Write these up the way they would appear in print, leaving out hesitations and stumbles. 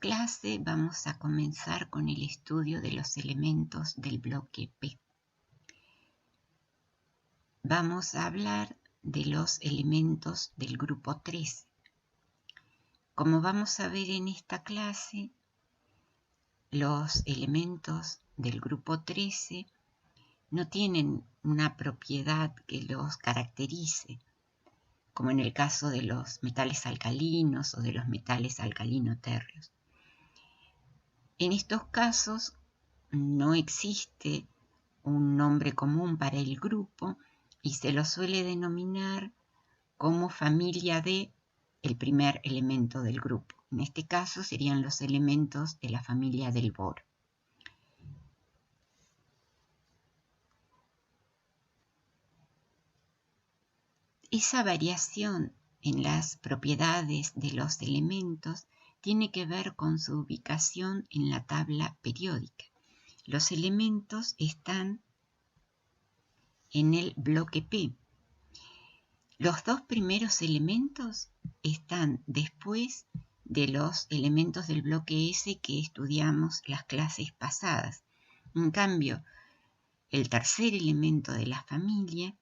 clase vamos a comenzar con el estudio de los elementos del bloque P. Vamos a hablar de los elementos del grupo 13. Como vamos a ver en esta clase, los elementos del grupo 13 no tienen una propiedad que los caracterice, como en el caso de los metales alcalinos o de los metales alcalino-térreos. En estos casos no existe un nombre común para el grupo y se lo suele denominar como familia de el primer elemento del grupo. En este caso serían los elementos de la familia del boro. Esa variación en las propiedades de los elementos tiene que ver con su ubicación en la tabla periódica. Los elementos están en el bloque P. Los dos primeros elementos están después de los elementos del bloque S que estudiamos las clases pasadas. En cambio, el tercer elemento de la familia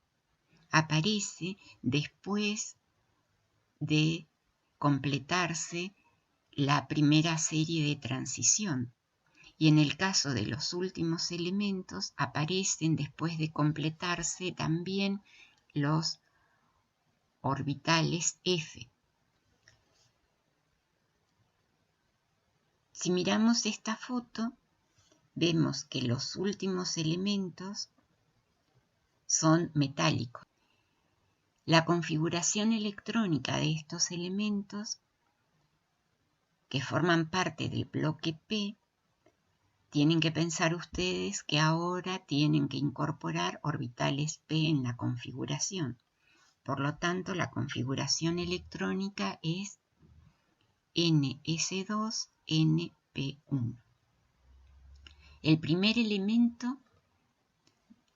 aparece después de completarse la primera serie de transición. Y en el caso de los últimos elementos aparecen después de completarse también los orbitales F. Si miramos esta foto, vemos que los últimos elementos son metálicos. La configuración electrónica de estos elementos, que forman parte del bloque P, tienen que pensar ustedes que ahora tienen que incorporar orbitales P en la configuración. Por lo tanto, la configuración electrónica es NS2NP1. El primer elemento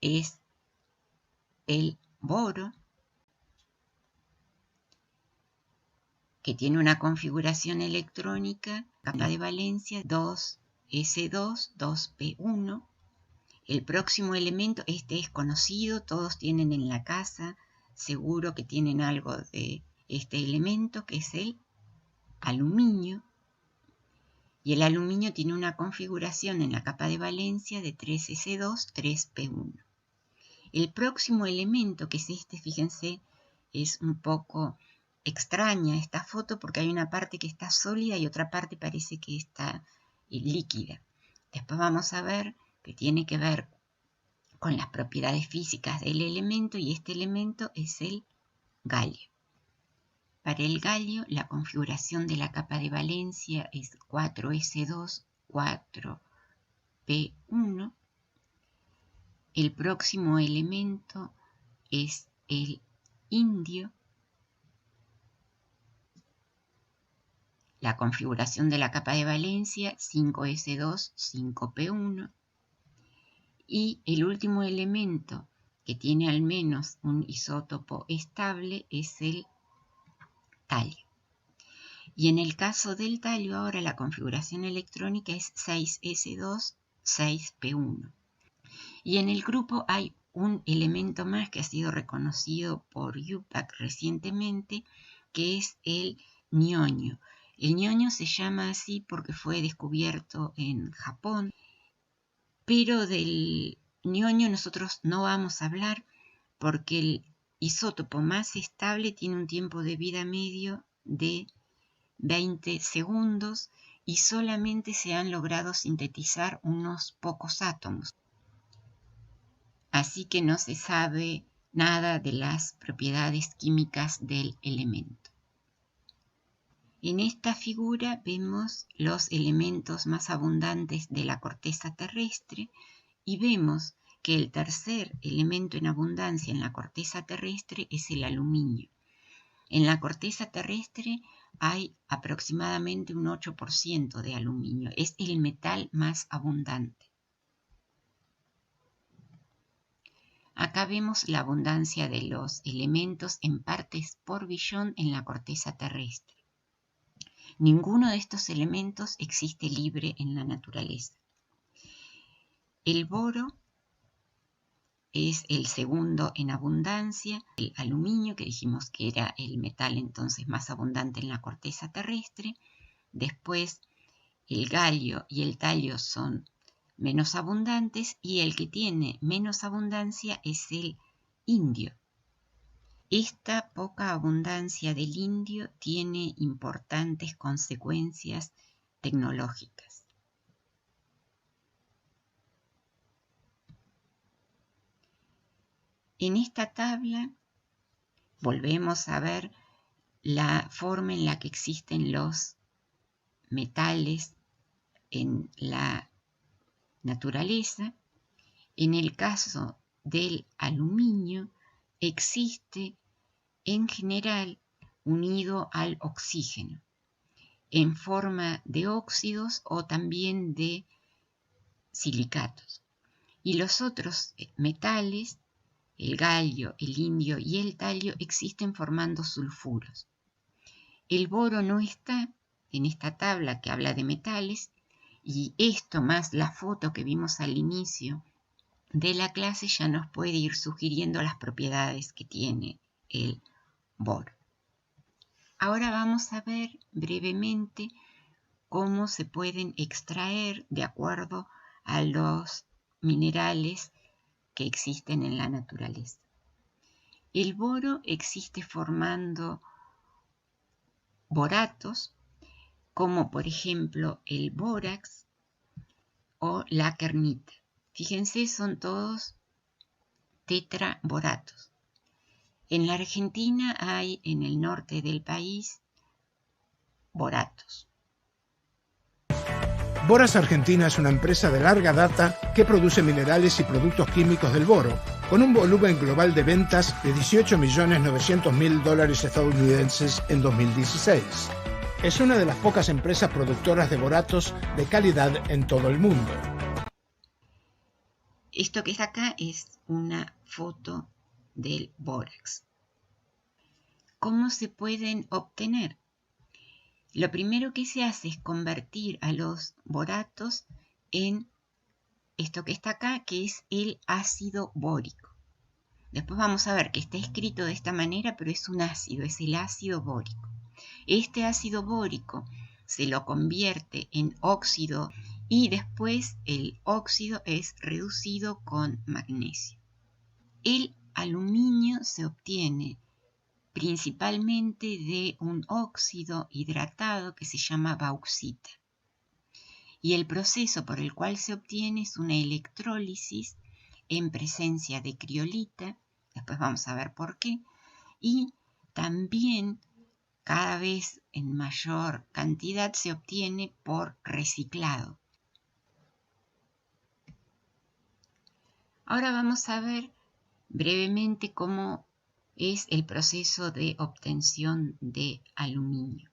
es el boro, que tiene una configuración electrónica, capa de valencia 2S2, 2P1. El próximo elemento, este es conocido, todos tienen en la casa, seguro que tienen algo de este elemento, que es el aluminio. Y el aluminio tiene una configuración en la capa de valencia de 3S2, 3P1. El próximo elemento, que es este, fíjense, es un poco extraña esta foto porque hay una parte que está sólida y otra parte parece que está líquida. Después vamos a ver que tiene que ver con las propiedades físicas del elemento y este elemento es el galio. Para el galio la configuración de la capa de valencia es 4S2, 4P1. El próximo elemento es el indio. La configuración de la capa de valencia 5S2, 5P1. Y el último elemento que tiene al menos un isótopo estable es el talio. Y en el caso del talio ahora la configuración electrónica es 6S2, 6P1. Y en el grupo hay un elemento más que ha sido reconocido por IUPAC recientemente, que es el ñoño. El ñoño se llama así porque fue descubierto en Japón, pero del ñoño nosotros no vamos a hablar porque el isótopo más estable tiene un tiempo de vida medio de 20 segundos y solamente se han logrado sintetizar unos pocos átomos. Así que no se sabe nada de las propiedades químicas del elemento. En esta figura vemos los elementos más abundantes de la corteza terrestre y vemos que el tercer elemento en abundancia en la corteza terrestre es el aluminio. En la corteza terrestre hay aproximadamente un 8% de aluminio. Es el metal más abundante. Acá vemos la abundancia de los elementos en partes por billón en la corteza terrestre. Ninguno de estos elementos existe libre en la naturaleza. El boro es el segundo en abundancia, el aluminio, que dijimos que era el metal entonces más abundante en la corteza terrestre. Después el galio y el talio son menos abundantes y el que tiene menos abundancia es el indio. Esta poca abundancia del indio tiene importantes consecuencias tecnológicas. En esta tabla volvemos a ver la forma en la que existen los metales en la naturaleza. En el caso del aluminio, existe en general unido al oxígeno, en forma de óxidos o también de silicatos. Y los otros metales, el galio, el indio y el talio, existen formando sulfuros. El boro no está en esta tabla que habla de metales, y esto más la foto que vimos al inicio de la clase ya nos puede ir sugiriendo las propiedades que tiene el boro. Ahora vamos a ver brevemente cómo se pueden extraer de acuerdo a los minerales que existen en la naturaleza. El boro existe formando boratos, como por ejemplo el bórax o la kernita. Fíjense, son todos tetraboratos. En la Argentina hay en el norte del país boratos. Boras Argentina es una empresa de larga data que produce minerales y productos químicos del boro, con un volumen global de ventas de $18.900.000 estadounidenses en 2016. Es una de las pocas empresas productoras de boratos de calidad en todo el mundo. Esto que está acá es una foto del bórax. ¿Cómo se pueden obtener? Lo primero que se hace es convertir a los boratos en esto que está acá, que es el ácido bórico. Después vamos a ver que está escrito de esta manera, pero es un ácido, es el ácido bórico. Este ácido bórico se lo convierte en óxido y después el óxido es reducido con magnesio. El aluminio se obtiene principalmente de un óxido hidratado que se llama bauxita. Y el proceso por el cual se obtiene es una electrólisis en presencia de criolita, después vamos a ver por qué, y también cada vez en mayor cantidad se obtiene por reciclado. Ahora vamos a ver brevemente cómo es el proceso de obtención de aluminio.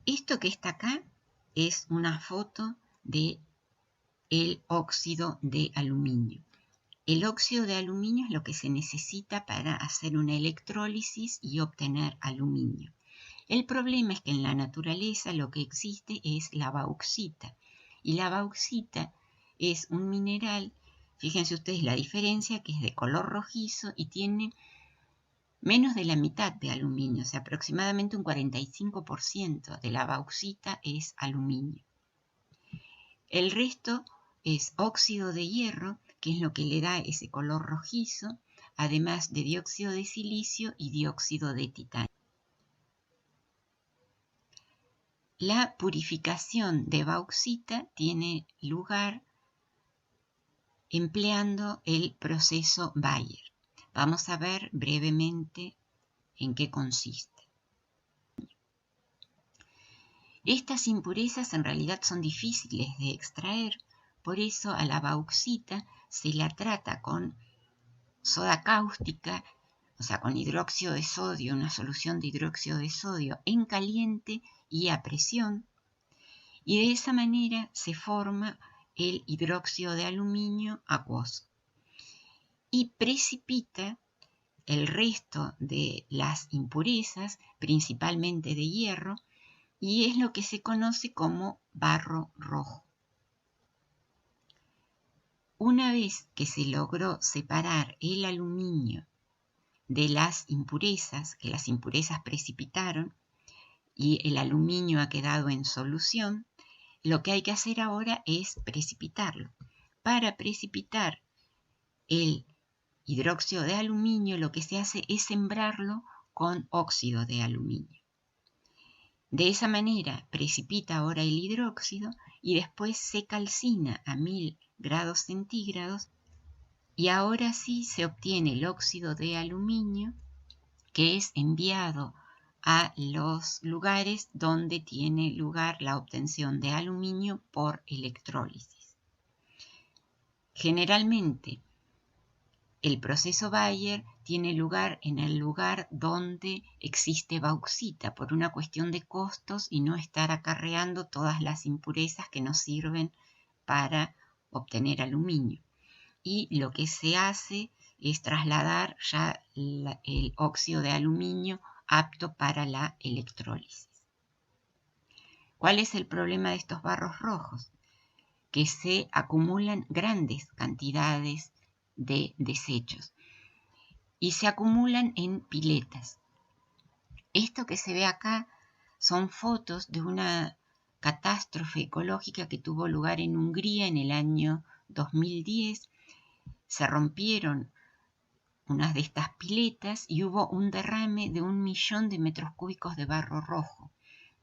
Esto que está acá es una foto de el óxido de aluminio. El óxido de aluminio es lo que se necesita para hacer una electrólisis y obtener aluminio. El problema es que en la naturaleza lo que existe es la bauxita. Y la bauxita es un mineral, fíjense ustedes la diferencia, que es de color rojizo y tiene menos de la mitad de aluminio, o sea, aproximadamente un 45% de la bauxita es aluminio. El resto es óxido de hierro, que es lo que le da ese color rojizo, además de dióxido de silicio y dióxido de titanio. La purificación de bauxita tiene lugar empleando el proceso Bayer. Vamos a ver brevemente en qué consiste. Estas impurezas en realidad son difíciles de extraer, por eso a la bauxita se la trata con soda cáustica, o sea, con hidróxido de sodio, una solución de hidróxido de sodio en caliente y a presión, y de esa manera se forma el hidróxido de aluminio acuoso y precipita el resto de las impurezas, principalmente de hierro, y es lo que se conoce como barro rojo. Una vez que se logró separar el aluminio de las impurezas, que las impurezas precipitaron y el aluminio ha quedado en solución, lo que hay que hacer ahora es precipitarlo. Para precipitar el hidróxido de aluminio, lo que se hace es sembrarlo con óxido de aluminio. De esa manera precipita ahora el hidróxido y después se calcina a 1000 grados centígrados y ahora sí se obtiene el óxido de aluminio, que es enviado a los lugares donde tiene lugar la obtención de aluminio por electrólisis. Generalmente, el proceso Bayer tiene lugar en el lugar donde existe bauxita por una cuestión de costos y no estar acarreando todas las impurezas que nos sirven para obtener aluminio. Y lo que se hace es trasladar ya el óxido de aluminio apto para la electrólisis. ¿Cuál es el problema de estos barros rojos? Que se acumulan grandes cantidades de desechos y se acumulan en piletas. Esto que se ve acá son fotos de una catástrofe ecológica que tuvo lugar en Hungría en el año 2010. Se rompieron unas de estas piletas y hubo un derrame de 1 millón de metros cúbicos de barro rojo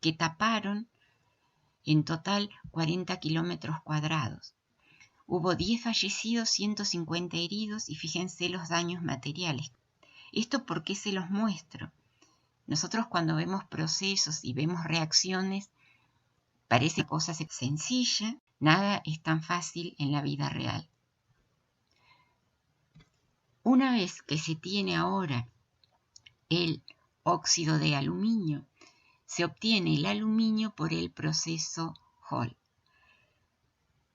que taparon en total 40 kilómetros cuadrados. Hubo 10 fallecidos, 150 heridos y fíjense los daños materiales. ¿Esto por qué se los muestro? Nosotros cuando vemos procesos y vemos reacciones, parece cosa sencilla, nada es tan fácil en la vida real. Una vez que se tiene ahora el óxido de aluminio, se obtiene el aluminio por el proceso Hall.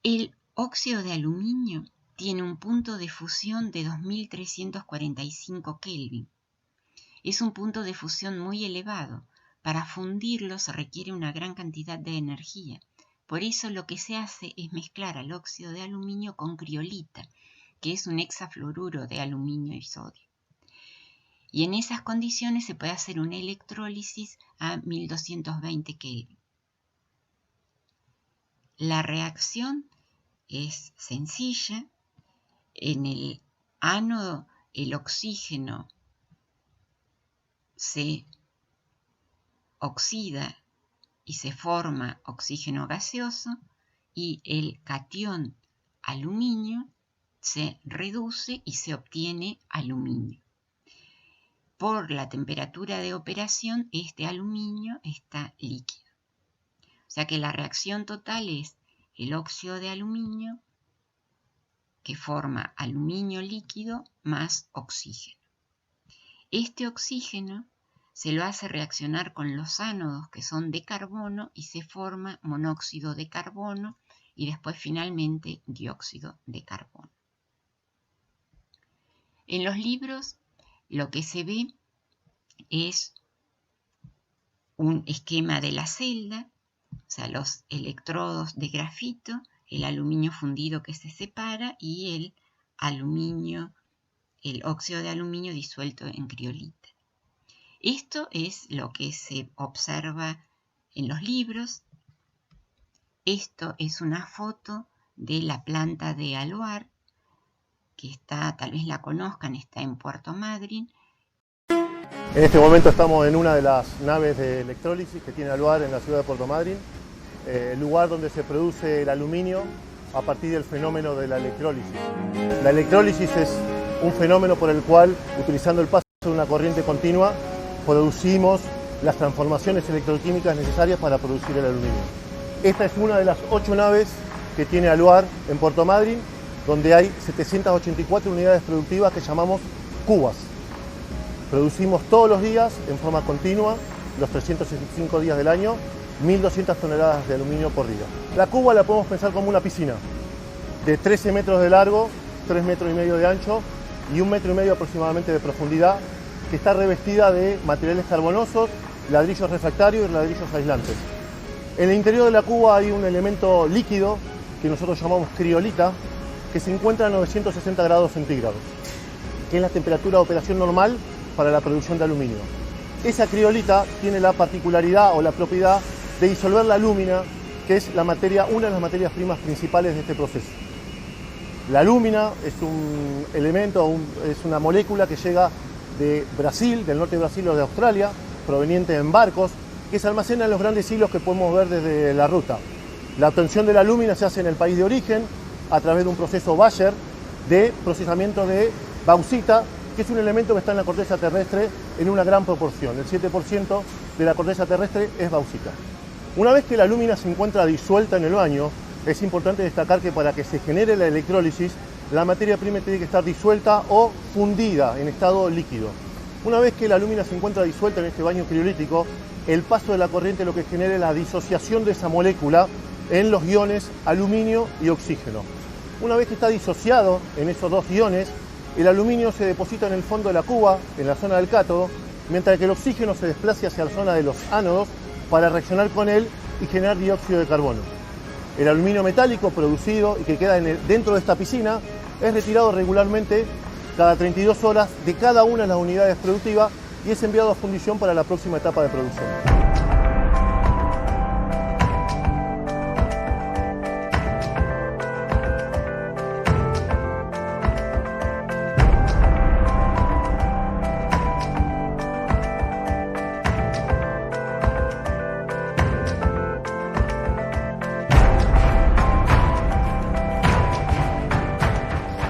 El óxido de aluminio tiene un punto de fusión de 2345 Kelvin. Es un punto de fusión muy elevado. Para fundirlo se requiere una gran cantidad de energía. Por eso lo que se hace es mezclar al óxido de aluminio con criolita, que es un hexafluoruro de aluminio y sodio. Y en esas condiciones se puede hacer una electrólisis a 1220 Kelvin. La reacción es sencilla. En el ánodo el oxígeno se oxida y se forma oxígeno gaseoso y el catión aluminio se reduce y se obtiene aluminio. Por la temperatura de operación, este aluminio está líquido. O sea que la reacción total es el óxido de aluminio que forma aluminio líquido más oxígeno. Este oxígeno se lo hace reaccionar con los ánodos que son de carbono y se forma monóxido de carbono y después finalmente dióxido de carbono. En los libros lo que se ve es un esquema de la celda, o sea, los electrodos de grafito, el aluminio fundido que se separa y el aluminio, el óxido de aluminio disuelto en criolita. Esto es lo que se observa en los libros. Esto es una foto de la planta de Aluar, que está, tal vez la conozcan, está en Puerto Madryn. En este momento estamos en una de las naves de electrólisis que tiene Aluar en la ciudad de Puerto Madryn, el lugar donde se produce el aluminio a partir del fenómeno de la electrólisis. La electrólisis es un fenómeno por el cual, utilizando el paso de una corriente continua, producimos las transformaciones electroquímicas necesarias para producir el aluminio. Esta es una de las 8 naves que tiene Aluar en Puerto Madryn, donde hay 784 unidades productivas que llamamos cubas. Producimos todos los días, en forma continua, los 365 días del año, 1.200 toneladas de aluminio por día. La cuba la podemos pensar como una piscina de 13 metros de largo, 3 metros y medio de ancho y 1,5 metros aproximadamente de profundidad, que está revestida de materiales carbonosos, ladrillos refractarios y ladrillos aislantes. En el interior de la cuba hay un elemento líquido que nosotros llamamos criolita, que se encuentra a 960 grados centígrados, que es la temperatura de operación normal para la producción de aluminio. Esa criolita tiene la particularidad o la propiedad de disolver la alúmina, que es una de las materias primas principales de este proceso. La alúmina es un elemento, es una molécula que llega de Brasil, del norte de Brasil o de Australia, proveniente en barcos, que se almacena en los grandes hilos que podemos ver desde la ruta. La obtención de la alúmina se hace en el país de origen a través de un proceso Bayer de procesamiento de bauxita, que es un elemento que está en la corteza terrestre en una gran proporción. El 7% de la corteza terrestre es bauxita. Una vez que la alúmina se encuentra disuelta en el baño, es importante destacar que para que se genere la electrólisis, la materia prima tiene que estar disuelta o fundida en estado líquido. Una vez que la alúmina se encuentra disuelta en este baño criolítico, el paso de la corriente lo que genera es la disociación de esa molécula en los iones aluminio y oxígeno. Una vez que está disociado en esos dos iones, el aluminio se deposita en el fondo de la cuba, en la zona del cátodo, mientras que el oxígeno se desplaza hacia la zona de los ánodos para reaccionar con él y generar dióxido de carbono. El aluminio metálico producido y que queda dentro de esta piscina es retirado regularmente cada 32 horas de cada una de las unidades productivas y es enviado a fundición para la próxima etapa de producción.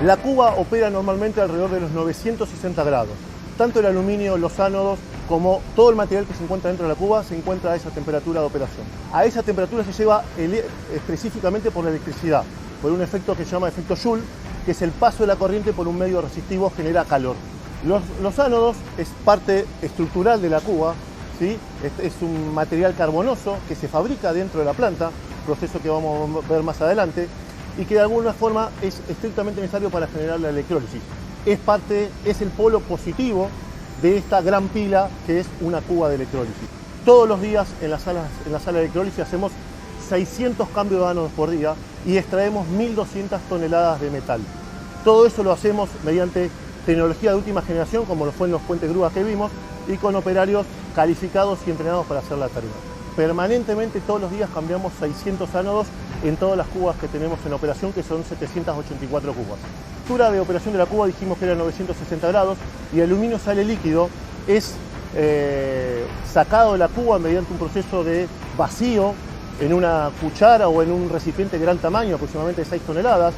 La cuba opera normalmente alrededor de los 960 grados. Tanto el aluminio, los ánodos, como todo el material que se encuentra dentro de la cuba se encuentra a esa temperatura de operación. A esa temperatura se lleva específicamente por la electricidad, por un efecto que se llama efecto Joule, que es el paso de la corriente por un medio resistivo genera calor. Los ánodos es parte estructural de la cuba, ¿sí? Es un material carbonoso que se fabrica dentro de la planta, proceso que vamos a ver más adelante, y que de alguna forma es estrictamente necesario para generar la electrólisis. Es el polo positivo de esta gran pila que es una cuba de electrólisis. Todos los días en la sala de electrólisis hacemos 600 cambios de ánodos por día y extraemos 1.200 toneladas de metal. Todo eso lo hacemos mediante tecnología de última generación, como lo fue en los puentes grúas que vimos, y con operarios calificados y entrenados para hacer la tarea. Permanentemente todos los días cambiamos 600 ánodos en todas las cubas que tenemos en operación, que son 784 cubas. La temperatura de operación de la cuba dijimos que era 960 grados y el aluminio sale líquido, es sacado de la cuba mediante un proceso de vacío en una cuchara o en un recipiente de gran tamaño, aproximadamente 6 toneladas,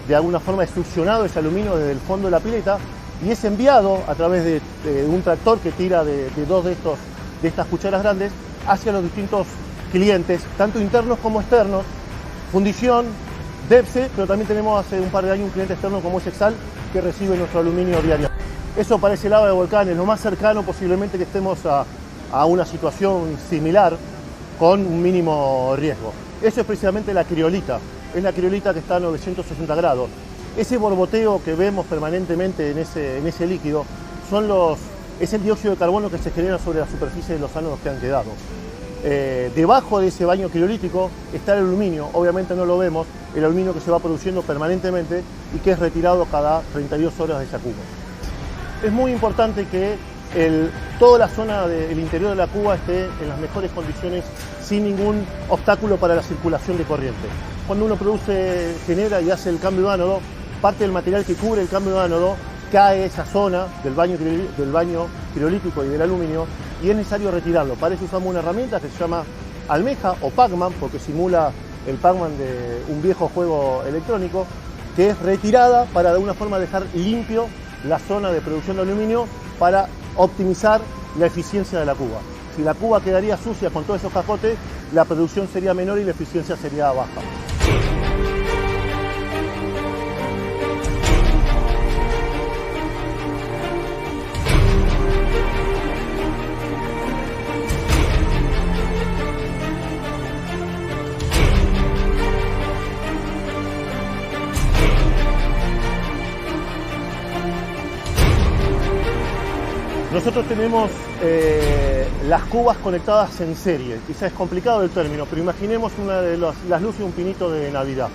de alguna forma es succionado ese aluminio desde el fondo de la pileta y es enviado a través de un tractor que tira de dos de estas cucharas grandes hacia los distintos clientes, tanto internos como externos, fundición, DEPSE, pero también tenemos hace un par de años un cliente externo como es Exal, que recibe nuestro aluminio diario. Eso parece lava de volcanes, lo más cercano posiblemente que estemos a una situación similar con un mínimo riesgo. Eso es precisamente la criolita, es la criolita que está a 960 grados. Ese borboteo que vemos permanentemente en ese líquido es el dióxido de carbono que se genera sobre la superficie de los ánodos que han quedado. Debajo de ese baño criolítico está el aluminio, obviamente no lo vemos, el aluminio que se va produciendo permanentemente y que es retirado cada 32 horas de esa cuba. Es muy importante que toda la zona del interior de la cuba esté en las mejores condiciones sin ningún obstáculo para la circulación de corriente. Cuando uno genera y hace el cambio de ánodo, parte del material que cubre el cambio de ánodo cae esa zona del baño criolítico y del aluminio y es necesario retirarlo. Para eso usamos una herramienta que se llama almeja o Pac-Man, porque simula el Pac-Man de un viejo juego electrónico, que es retirada para de alguna forma dejar limpio la zona de producción de aluminio para optimizar la eficiencia de la cuba. Si la cuba quedaría sucia con todos esos cajotes, la producción sería menor y la eficiencia sería baja. Nosotros tenemos las cubas conectadas en serie. Quizás es complicado el término, pero imaginemos una de las luces de un pinito de Navidad.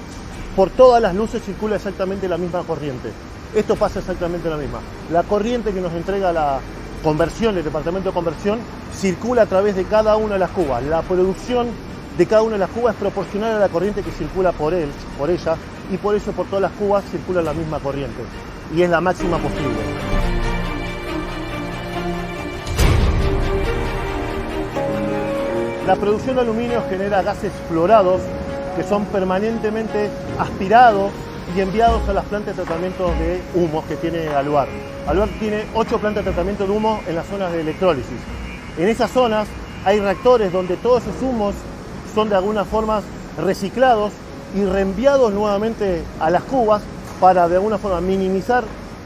Por todas las luces circula exactamente la misma corriente. Esto pasa exactamente lo mismo. La corriente que nos entrega la conversión, el departamento de conversión, circula a través de cada una de las cubas. La producción de cada una de las cubas es proporcional a la corriente que circula por ella, y por eso por todas las cubas circula la misma corriente. Y es la máxima posible. La producción de aluminio genera gases fluorados que son permanentemente aspirados y enviados a las plantas de tratamiento de humos que tiene Aluar. Aluar tiene 8 plantas de tratamiento de humo en las zonas de electrólisis. En esas zonas hay reactores donde todos esos humos son de alguna forma reciclados y reenviados nuevamente a las cubas para de alguna forma minimizar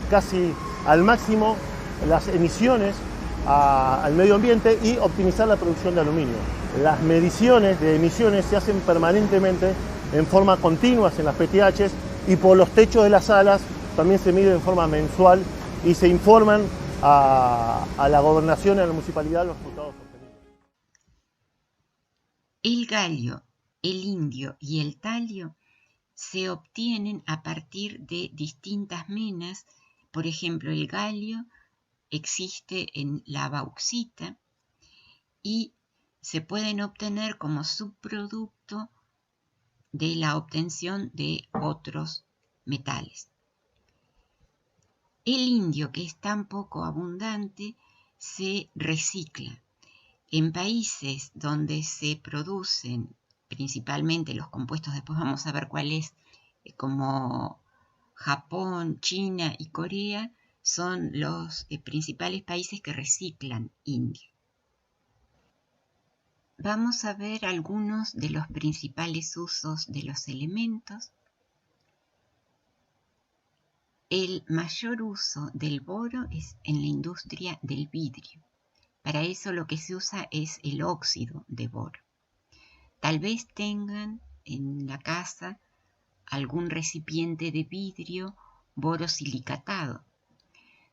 casi al máximo las emisiones al medio ambiente y optimizar la producción de aluminio. Las mediciones de emisiones se hacen permanentemente en forma continua en las PTHs y por los techos de las salas también se mide en forma mensual y se informan a la gobernación y a la municipalidad los resultados obtenidos. El galio, el indio y el talio se obtienen a partir de distintas menas. Por ejemplo, el galio existe en la bauxita y se pueden obtener como subproducto de la obtención de otros metales. El indio, que es tan poco abundante, se recicla. En países donde se producen principalmente los compuestos, después vamos a ver cuáles, como Japón, China y Corea, son los principales países que reciclan indio. Vamos a ver algunos de los principales usos de los elementos. El mayor uso del boro es en la industria del vidrio. Para eso lo que se usa es el óxido de boro. Tal vez tengan en la casa algún recipiente de vidrio borosilicatado.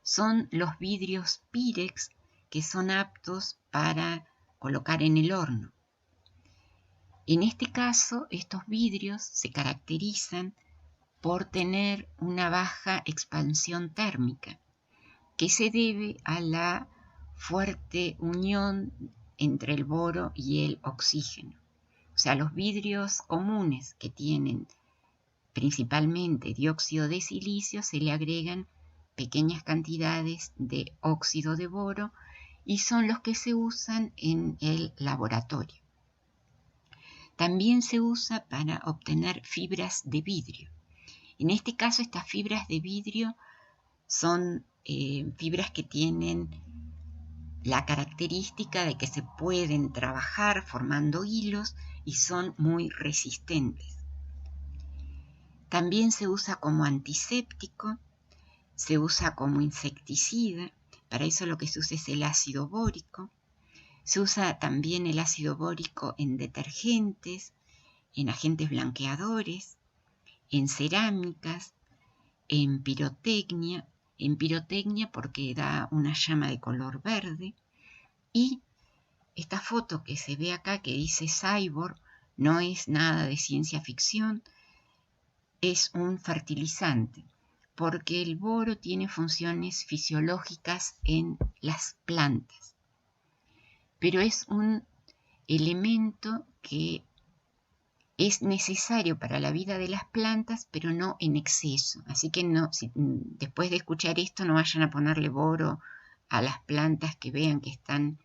Son los vidrios Pirex que son aptos para colocar en el horno. En este caso, estos vidrios se caracterizan por tener una baja expansión térmica, que se debe a la fuerte unión entre el boro y el oxígeno. O sea, los vidrios comunes que tienen principalmente dióxido de silicio se le agregan pequeñas cantidades de óxido de boro y son los que se usan en el laboratorio. También se usa para obtener fibras de vidrio. En este caso, estas fibras de vidrio son fibras que tienen la característica de que se pueden trabajar formando hilos y son muy resistentes. También se usa como antiséptico, se usa como insecticida. Para eso lo que se usa es el ácido bórico. Se usa también el ácido bórico en detergentes, en agentes blanqueadores, en cerámicas, en pirotecnia porque da una llama de color verde. Y esta foto que se ve acá que dice Cyborg no es nada de ciencia ficción, es un fertilizante, porque el boro tiene funciones fisiológicas en las plantas, pero es un elemento que es necesario para la vida de las plantas, pero no en exceso. Así que no, después de escuchar esto no vayan a ponerle boro a las plantas que vean que están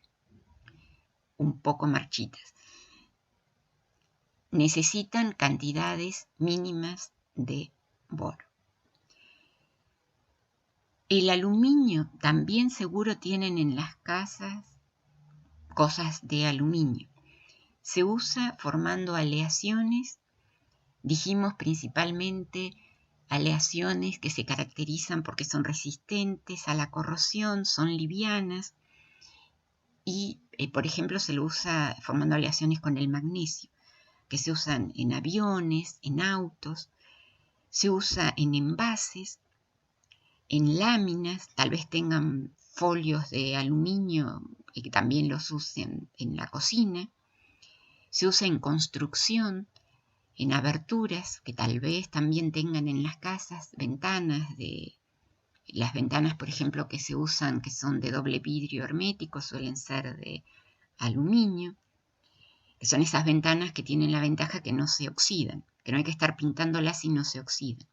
un poco marchitas. Necesitan cantidades mínimas de boro. El aluminio también seguro tienen en las casas cosas de aluminio. Se usa formando aleaciones, dijimos principalmente aleaciones que se caracterizan porque son resistentes a la corrosión, son livianas y, por ejemplo, se lo usa formando aleaciones con el magnesio, que se usan en aviones, en autos, se usa en envases, en láminas, tal vez tengan folios de aluminio y que también los usen en la cocina. Se usa en construcción, en aberturas que tal vez también tengan en las casas, las ventanas, por ejemplo, que se usan, que son de doble vidrio hermético, suelen ser de aluminio, que son esas ventanas que tienen la ventaja que no se oxidan, que no hay que estar pintándolas y no se oxidan.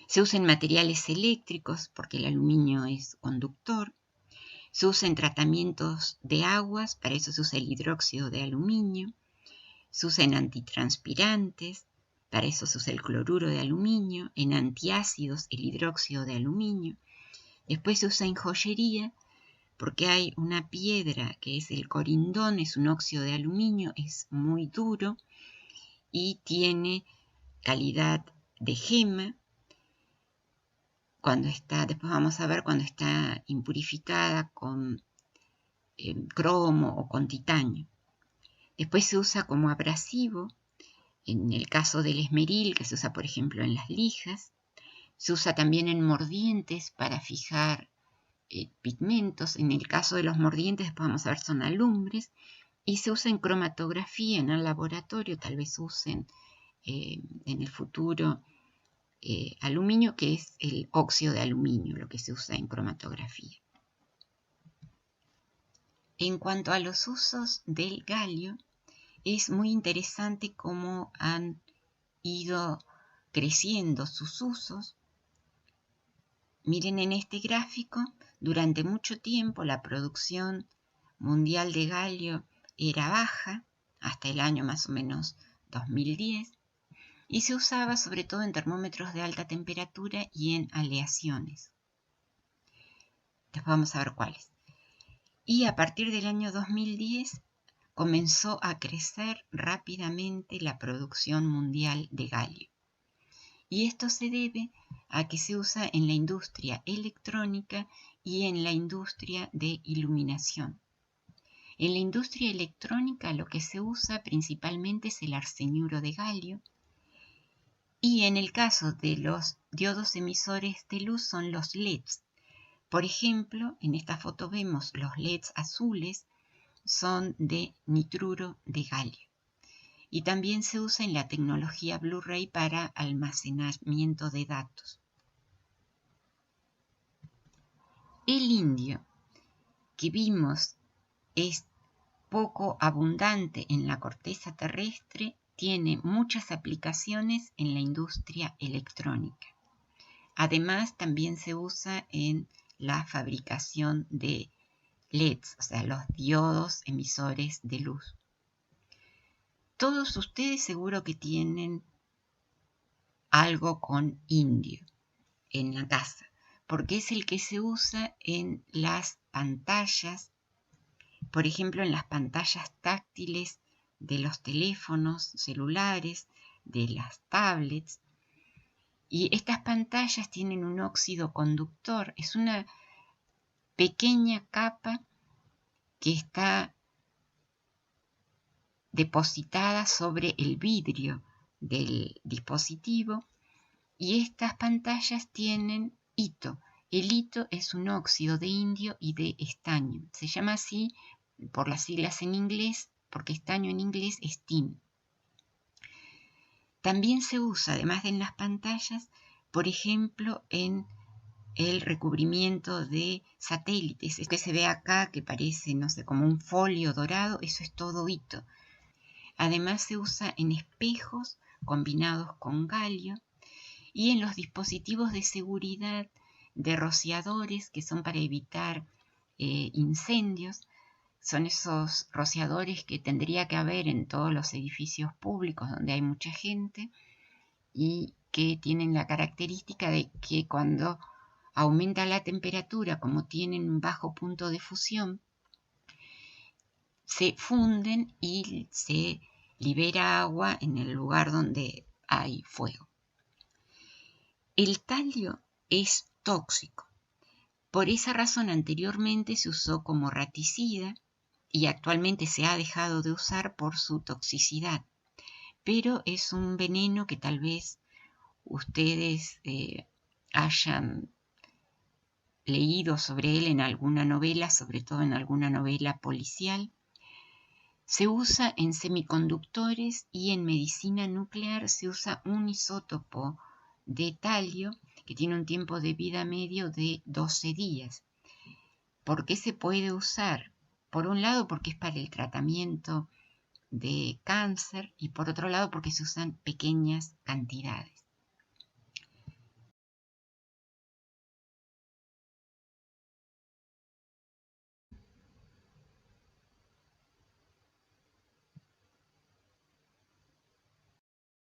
Se usa en materiales eléctricos porque el aluminio es conductor. Se usa en tratamientos de aguas, para eso se usa el hidróxido de aluminio. Se usa en antitranspirantes, para eso se usa el cloruro de aluminio. En antiácidos, el hidróxido de aluminio. Después se usa en joyería, porque hay una piedra que es el corindón, es un óxido de aluminio, es muy duro y tiene calidad de gema. Después vamos a ver cuando está impurificada con cromo o con titanio. Después se usa como abrasivo, en el caso del esmeril, que se usa por ejemplo en las lijas. Se usa también en mordientes para fijar pigmentos. En el caso de los mordientes, después vamos a ver, son alumbres. Y se usa en cromatografía en el laboratorio, tal vez usen en el futuro aluminio, que es el óxido de aluminio, lo que se usa en cromatografía. En cuanto a los usos del galio, es muy interesante cómo han ido creciendo sus usos. Miren en este gráfico, durante mucho tiempo la producción mundial de galio era baja, hasta el año más o menos 2010, y se usaba sobre todo en termómetros de alta temperatura y en aleaciones. Después vamos a ver cuáles. Y a partir del año 2010 comenzó a crecer rápidamente la producción mundial de galio. Y esto se debe a que se usa en la industria electrónica y en la industria de iluminación. En la industria electrónica lo que se usa principalmente es el arseniuro de galio, y en el caso de los diodos emisores de luz son los LEDs. Por ejemplo, en esta foto vemos los LEDs azules, son de nitruro de galio. Y también se usa en la tecnología Blu-ray para almacenamiento de datos. El indio que vimos es poco abundante en la corteza terrestre, tiene muchas aplicaciones en la industria electrónica. Además, también se usa en la fabricación de LEDs, o sea, los diodos emisores de luz. Todos ustedes seguro que tienen algo con indio en la casa, porque es el que se usa en las pantallas, por ejemplo, en las pantallas táctiles de los teléfonos celulares, de las tablets. Y estas pantallas tienen un óxido conductor, es una pequeña capa que está depositada sobre el vidrio del dispositivo, y estas pantallas tienen hito. El hito es un óxido de indio y de estaño. Se llama así por las siglas en inglés, porque estaño en inglés es tin. También se usa, además de en las pantallas, por ejemplo, en el recubrimiento de satélites. Es que se ve acá que parece, no sé, como un folio dorado, eso es todo hito. Además se usa en espejos combinados con galio y en los dispositivos de seguridad de rociadores que son para evitar incendios. Son esos rociadores que tendría que haber en todos los edificios públicos donde hay mucha gente y que tienen la característica de que cuando aumenta la temperatura, como tienen un bajo punto de fusión, se funden y se libera agua en el lugar donde hay fuego. El talio es tóxico. Por esa razón anteriormente se usó como raticida y actualmente se ha dejado de usar por su toxicidad. Pero es un veneno que tal vez ustedes hayan leído sobre él en alguna novela, sobre todo en alguna novela policial. Se usa en semiconductores y en medicina nuclear se usa un isótopo de talio que tiene un tiempo de vida medio de 12 días. ¿Por qué se puede usar? Por un lado, porque es para el tratamiento de cáncer y por otro lado, porque se usan pequeñas cantidades.